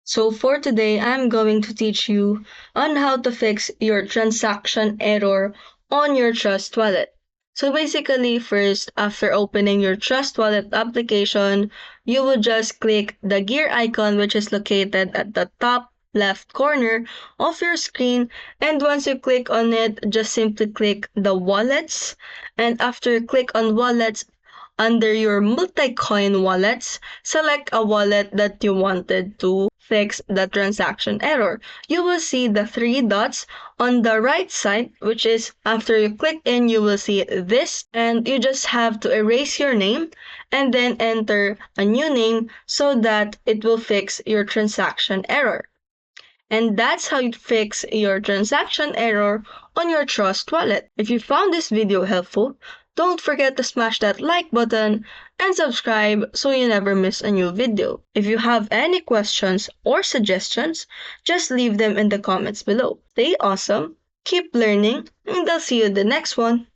So for today, I'm going to teach you on how to fix your transaction error on your Trust Wallet. So basically, first, after opening your Trust Wallet application, you will just click the gear icon which is located at the top left corner of your screen, and once you click on it, just simply click the wallets, and after you click on wallets, under your multi-coin wallets, select a wallet that you wanted to fix the transaction error. You will see the three dots on the right side, which is after you click in, you will see this, and you just have to erase your name and then enter a new name so that it will fix your transaction error. And that's how you fix your transaction error on your Trust wallet. If you found this video helpful, don't forget to smash that like button and subscribe so you never miss a new video. If you have any questions or suggestions, just leave them in the comments below. Stay awesome, keep learning, and I'll see you in the next one.